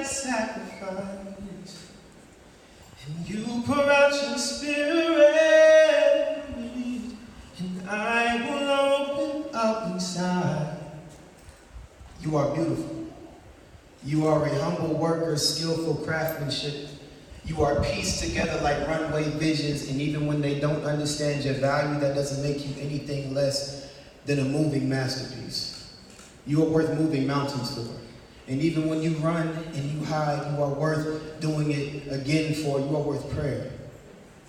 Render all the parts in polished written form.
a sacrifice, and you pour out your spirit, and I will open up inside. You are beautiful. You are a humble worker, skillful craftsmanship. You are pieced together like runway visions, and even when they don't understand your value, that doesn't make you anything less than a moving masterpiece. You are worth moving mountains for. And even when you run and you hide, you are worth doing it again for. You are worth prayer.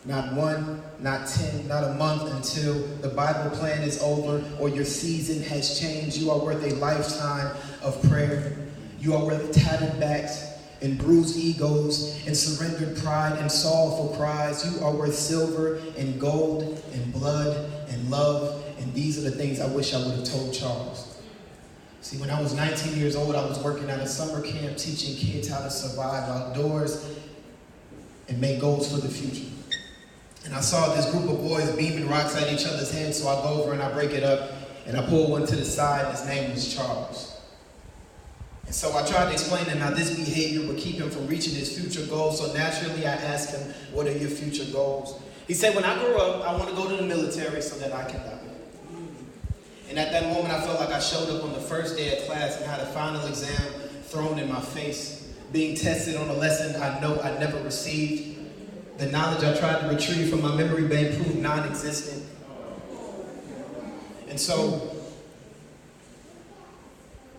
Not 1, not 10, not a month until the Bible plan is over or your season has changed. You are worth a lifetime of prayer. You are worth tattered backs and bruised egos and surrendered pride and sorrowful cries. You are worth silver and gold and blood and love. And these are the things I wish I would have told Charles. See, when I was 19 years old, I was working at a summer camp teaching kids how to survive outdoors and make goals for the future. And I saw this group of boys beaming rocks at each other's heads, so I go over and I break it up and I pull one to the side. His name was Charles. And so I tried to explain to him how this behavior would keep him from reaching his future goals. So naturally I asked him, what are your future goals? He said, when I grow up, I want to go to the military so that I can die. And at that moment, I felt like I showed up on the first day of class and had a final exam thrown in my face, being tested on a lesson I know I never received. The knowledge I tried to retrieve from my memory bank proved non-existent. And so,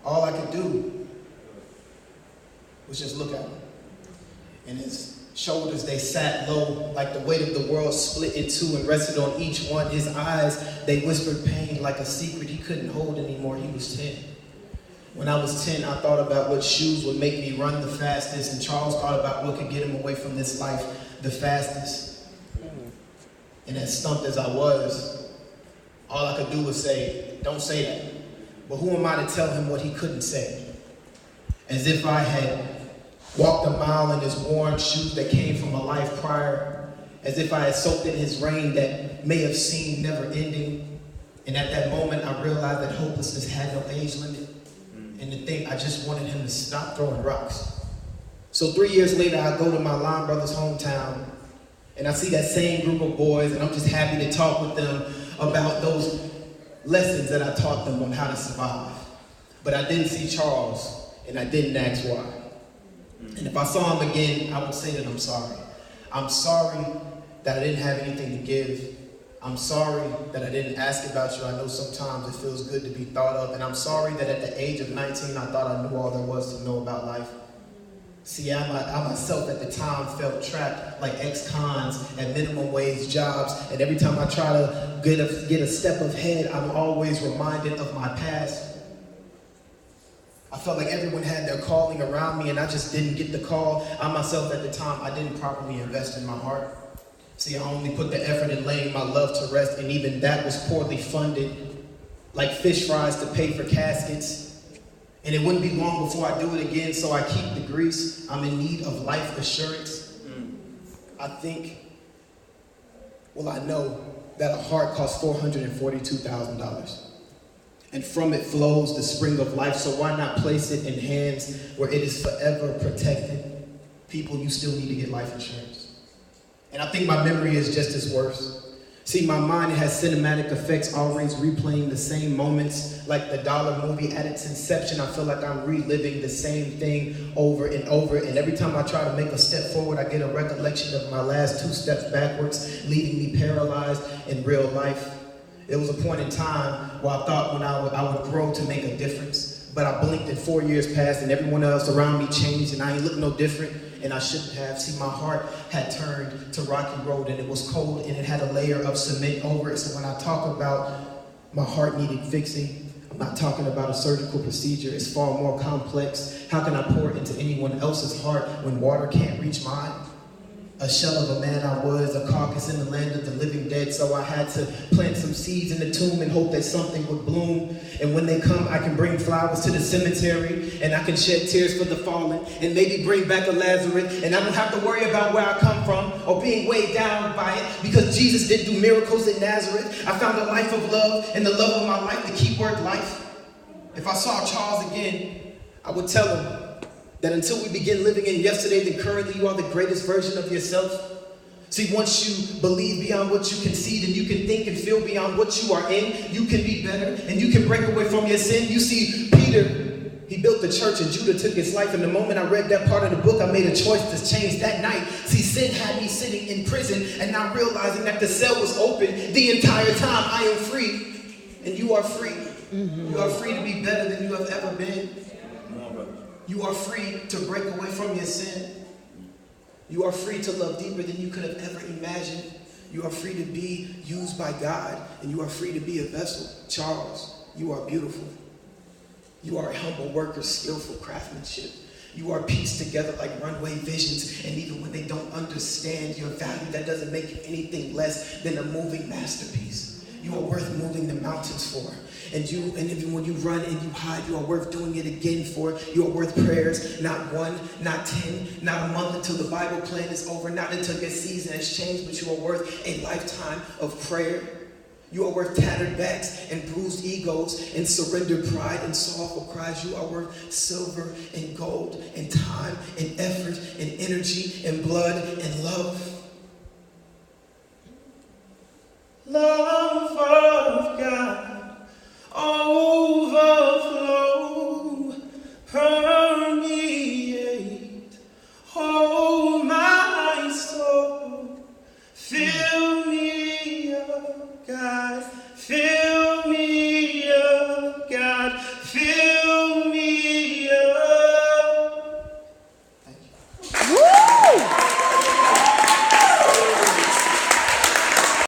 all I could do was just look at him. And his shoulders, they sat low, like the weight of the world split in two and rested on each one. His eyes, they whispered pain like a secret he couldn't hold anymore. He was 10. When I was 10, I thought about what shoes would make me run the fastest, and Charles thought about what could get him away from this life the fastest. And as stumped as I was, all I could do was say, don't say that. But who am I to tell him what he couldn't say? As if I had walked a mile in his worn shoes that came from a life prior, as if I had soaked in his rain that may have seemed never ending. And at that moment, I realized that hopelessness had no age limit. And to think, I just wanted him to stop throwing rocks. So 3 years later, I go to my line brother's hometown, and I see that same group of boys, and I'm just happy to talk with them about those lessons that I taught them on how to survive. But I didn't see Charles, and I didn't ask why. And if I saw him again, I would say that I'm sorry. I'm sorry that I didn't have anything to give. I'm sorry that I didn't ask about you. I know sometimes it feels good to be thought of. And I'm sorry that at the age of 19, I thought I knew all there was to know about life. See, I myself at the time felt trapped like ex-cons at minimum wage jobs. And every time I try to get a step ahead, I'm always reminded of my past. I felt like everyone had their calling around me and I just didn't get the call. I myself at the time, I didn't properly invest in my heart. See, I only put the effort in laying my love to rest, and even that was poorly funded, like fish fries to pay for caskets. And it wouldn't be long before I do it again, so I keep the grease. I'm in need of life assurance. I know that a heart costs $442,000. And from it flows the spring of life, so why not place it in hands where it is forever protected? People, you still need to get life insurance. And I think my memory is just as worse. See, my mind has cinematic effects, always replaying the same moments, like the dollar movie at its inception. I feel like I'm reliving the same thing over and over. And every time I try to make a step forward, I get a recollection of my last 2 steps backwards, leaving me paralyzed in real life. There was a point in time where I thought when I would grow to make a difference, but I blinked and 4 years passed and everyone else around me changed and I ain't look no different, and I shouldn't have. See, my heart had turned to rocky road and it was cold and it had a layer of cement over it. So when I talk about my heart needing fixing, I'm not talking about a surgical procedure. It's far more complex. How can I pour into anyone else's heart when water can't reach mine? A shell of a man I was, a carcass in the land of the living dead, so I had to plant some seeds in the tomb and hope that something would bloom. And when they come, I can bring flowers to the cemetery, and I can shed tears for the fallen, and maybe bring back a Lazarus, and I don't have to worry about where I come from or being weighed down by it, because Jesus did do miracles in Nazareth. I found a life of love and the love of my life, the key word life. If I saw Charles again, I would tell him, That until we begin living in yesterday, then currently you are the greatest version of yourself. See, once you believe beyond what you can see, then you can think and feel beyond what you are in. You can be better, and you can break away from your sin. You see, Peter, he built the church, and Judah took his life. And the moment I read that part of the book, I made a choice to change that night. See, sin had me sitting in prison and not realizing that the cell was open the entire time. I am free, and you are free. You are free to be better than you have ever been. You are free to break away from your sin. You are free to love deeper than you could have ever imagined. You are free to be used by God, and you are free to be a vessel. Charles, you are beautiful. You are a humble worker, skillful craftsmanship. You are pieced together like runway visions, and even when they don't understand your value, that doesn't make you anything less than a moving masterpiece. You are worth moving the mountains for. And even when you run and you hide, you are worth doing it again for. You are worth prayers, not 1, not 10, not a month until the Bible plan is over, not until your season has changed, but you are worth a lifetime of prayer. You are worth tattered backs and bruised egos and surrendered pride and sorrowful cries. You are worth silver and gold and time and effort and energy and blood and love. Love of God. Overflow, permeate, hold my soul, fill me up, God, fill